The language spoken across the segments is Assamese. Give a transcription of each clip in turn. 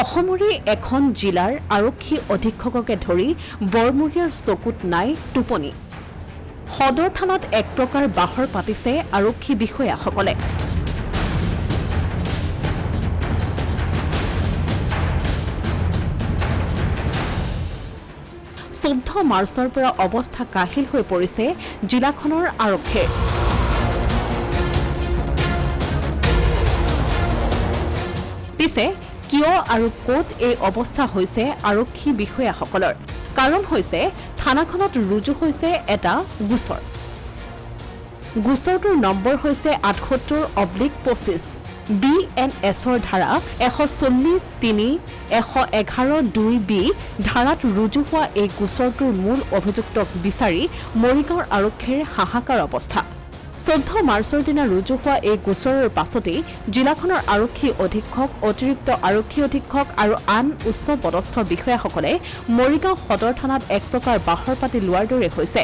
অসমৰে এখন জিলাৰ আৰক্ষী অধীক্ষককে ধৰি বৰমুৰীয়াৰ চকুত নাই টোপনি সদৰ থানাত এক প্ৰকাৰ বাহৰ পাতিছে আৰক্ষী বিষয়াসকলে 14 মাৰ্চৰ পৰা অৱস্থা কাহিল হৈ পৰিছে জিলাখনৰ আৰক্ষীৰ পিছে কিয় আৰু কোট এই অৱস্থা হৈছে আৰক্ষী বিষয়াসকলৰ কাৰণ হৈছে থানাখনত ৰুজু হৈছে এটা গোচৰ গোচৰটোৰ নম্বৰ হৈছে 78/25 BNSৰ ধাৰা 140(3)111(2)B ধাৰাত ৰুজু হোৱা এই গোচৰটোৰ মূল অভিযুক্তক বিচাৰি মৰিগাঁৱৰ আৰক্ষীৰ হাহাকাৰ অৱস্থা 14 মাৰ্চৰ দিনা ৰুজু হোৱা এই গোচৰৰ পাছতেই জিলাখনৰ আৰক্ষী অধীক্ষক অতিৰিক্ত আৰক্ষী অধীক্ষক আৰু আন উচ্চ পদস্থ বিষয়াসকলে মৰিগাঁও সদৰ থানাত এক প্ৰকাৰ বাহৰ পাতি লোৱাৰ দৰে হৈছে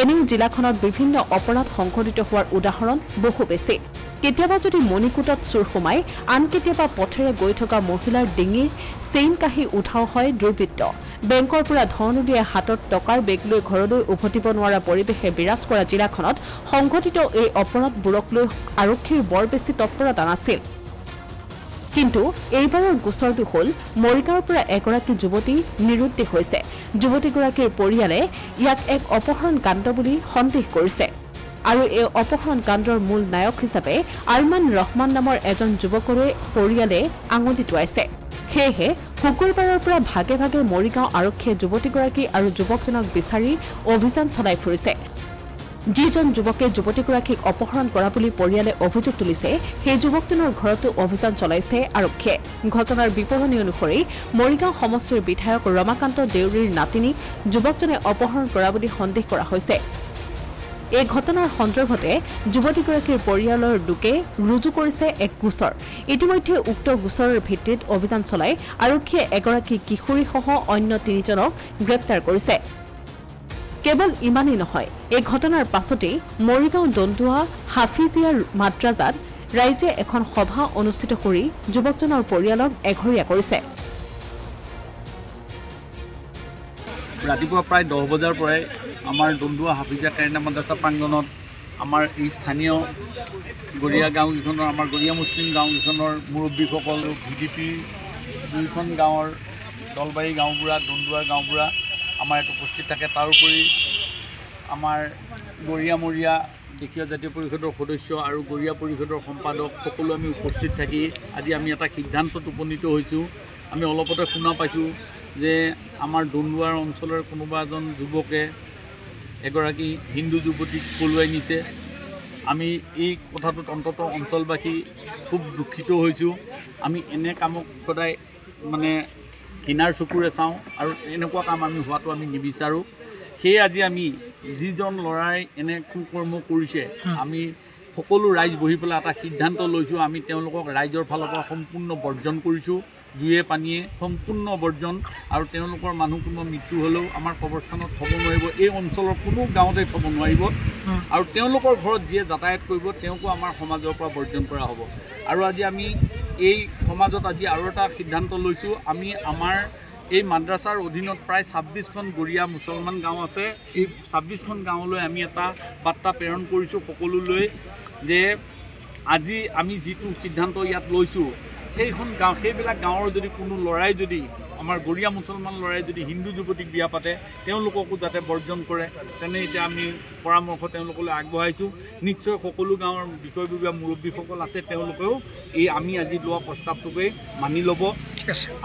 এনেও জিলাখনত বিভিন্ন অপৰাধ সংঘটিত হোৱাৰ উদাহৰণ বহু বেছি কেতিয়াবা যদি মণিকুটত চুৰ সোমাই আন কেতিয়াবা পথেৰে গৈ থকা মহিলাৰ ডিঙিৰ চেইন কাহি উঠাও হয় দুৰ্বৃত্ত বেংকৰ পৰা ধন উলিয়াই হাতত টকাৰ বেগ লৈ ঘৰলৈ উভতিব নোৱাৰা পৰিৱেশে বিৰাজ কৰা জিলাখনত সংঘটিত এই অপৰাধবোৰক লৈ আৰক্ষীৰ বৰ বেছি তৎপৰতা নাছিল কিন্তু এইবাৰৰ গোচৰটো হ'ল মৰিগাঁৱৰ পৰা এগৰাকী যুৱতী নিৰুদ্দেশ হৈছে যুৱতীগৰাকীৰ পৰিয়ালে ইয়াক এক অপহৰণ কাণ্ড বুলি সন্দেহ কৰিছে আৰু এই অপহৰণ কাণ্ডৰ মূল নায়ক হিচাপে আৰমান ৰহমান নামৰ এজন যুৱকৰে পৰিয়ালে আঙুলি টোৱাইছে সেয়েহে শুকুৰবাৰৰ পৰা ভাগে ভাগে মৰিগাঁও আৰক্ষীয়ে যুৱতীগৰাকী আৰু যুৱকজনক বিচাৰি অভিযান চলাই ফুৰিছে যিজন যুৱকে যুৱতীগৰাকীক অপহৰণ কৰা বুলি পৰিয়ালে অভিযোগ তুলিছে সেই যুৱকজনৰ ঘৰতো অভিযান চলাইছে আৰক্ষীয়ে ঘটনাৰ বিৱৰণী অনুসৰি মৰিগাঁও সমষ্টিৰ বিধায়ক ৰমাকান্ত দেউৰীৰ নাতিনীক যুৱকজনে অপহৰণ কৰা বুলি সন্দেহ কৰা হৈছে এই ঘটনাৰ সন্দৰ্ভতে যুৱতীগৰাকীৰ পৰিয়ালৰ লোকে ৰুজু কৰিছে এক গোচৰ ইতিমধ্যে উক্ত গোচৰৰ ভিত্তিত অভিযান চলাই আৰক্ষীয়ে এগৰাকী কিশোৰীসহ অন্য 3জনক গ্ৰেপ্তাৰ কৰিছে কেৱল ইমানেই নহয় এই ঘটনাৰ পাছতেই মৰিগাঁও দন্দুৱা হাফিজিয়াৰ মাদ্ৰাজাত ৰাইজে এখন সভা অনুষ্ঠিত কৰি যুৱকজনৰ পৰিয়ালক এঘৰীয়া কৰিছে ৰাতিপুৱা প্ৰায় 10 বজাৰ পৰাই আমাৰ দন্দুৱা হাফিজিয়া কাৰিনা মাদ্ৰাছা প্ৰাংগণত আমাৰ এই স্থানীয় গৰিয়া গাঁওকেইখনৰ আমাৰ গৰিয়া মুছলিম গাঁওকেইখনৰ মুৰব্বীসকল VDP দুইখন গাঁৱৰ দলবাৰী গাঁওবুঢ়া দন্দুৱাৰ গাঁওবুঢ়া আমাৰ ইয়াত উপস্থিত থাকে তাৰোপৰি আমাৰ গৰিয়ামৰীয়া দেশীয় জাতীয় পৰিষদৰ সদস্য আৰু গৰিয়া পৰিষদৰ সম্পাদক সকলো আমি উপস্থিত থাকি আজি আমি এটা সিদ্ধান্তত উপনীত হৈছোঁ আমি অলপতে শুনা পাইছোঁ যে আমাৰ দন্দুৱাৰ অঞ্চলৰ কোনোবা এজন যুৱকে এগৰাকী হিন্দু যুৱতীক পলুৱাই নিছে আমি এই কথাটোত অন্ততঃ অঞ্চলবাসী খুব দুখিত হৈছোঁ আমি এনে কামক সদায় মানে ঘৃণাৰ চকুৰে চাওঁ আৰু এনেকুৱা কাম আমি হোৱাটো আমি নিবিচাৰোঁ সেয়ে আজি আমি যিজন ল'ৰাই এনে কুকৰ্ম কৰিছে আমি সকলো ৰাইজ বহি পেলাই এটা সিদ্ধান্ত লৈছোঁ আমি তেওঁলোকক ৰাইজৰ ফালৰ পৰা সম্পূৰ্ণ বৰ্জন কৰিছোঁ জুয়ে পানীয়ে সম্পূৰ্ণ বৰ্জন আৰু তেওঁলোকৰ মানুহ কোনো মৃত্যু হ'লেও আমাৰ কবৰস্থানত থ'ব নোৱাৰিব এই অঞ্চলৰ কোনো গাঁৱতে থ'ব নোৱাৰিব আৰু তেওঁলোকৰ ঘৰত যিয়ে যাতায়াত কৰিব তেওঁকো আমাৰ সমাজৰ পৰা বৰ্জন কৰা হ'ব আৰু আজি আমি এই সমাজত আজি আৰু এটা সিদ্ধান্ত লৈছোঁ আমি আমাৰ এই মাদ্ৰাছাৰ অধীনত প্ৰায় 26খন গৰিয়া মুছলমান গাঁও আছে এই 26খন গাঁৱলৈ আমি এটা বাৰ্তা প্ৰেৰণ কৰিছোঁ সকলোলৈ যে আজি আমি যিটো সিদ্ধান্ত ইয়াত লৈছোঁ সেইবিলাক গাঁৱৰ যদি কোনো ল'ৰাই যদি আমাৰ গৰিয়া মুছলমান ল'ৰাই যদি হিন্দু যুৱতীক বিয়া পাতে তেওঁলোককো যাতে বৰ্জন কৰে তেনে এতিয়া আমি পৰামৰ্শ তেওঁলোকলৈ আগবঢ়াইছোঁ নিশ্চয় সকলো গাঁৱৰ বিষয়ববীয়া মুৰব্বীসকল আছে তেওঁলোকেও এই আমি আজি লোৱা প্ৰস্তাৱটোকে মানি ল'ব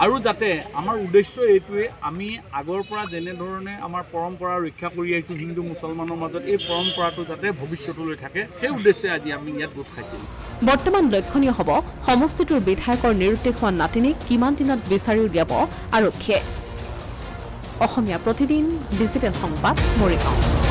আৰু যাতে আমাৰ উদ্দেশ্য এইটোৱে আমি আগৰ পৰা যেনেধৰণে আমাৰ পৰম্পৰা ৰক্ষা কৰি আহিছোঁ হিন্দু মুছলমানৰ মাজত এই পৰম্পৰাটো যাতে ভৱিষ্যতলৈ থাকে সেই উদ্দেশ্যে আজি আমি ইয়াত গোট খাইছিলোঁ বৰ্তমান লক্ষণীয় হ'ব সমষ্টিটোৰ বিধায়কৰ নিৰুদ্দেশ হোৱা নাতিনীক কিমান দিনত বিচাৰি উলিয়াব আৰক্ষীয়ে অসমীয়া প্ৰতিদিন ডিজিটেল সংবাদ মৰিগাঁও।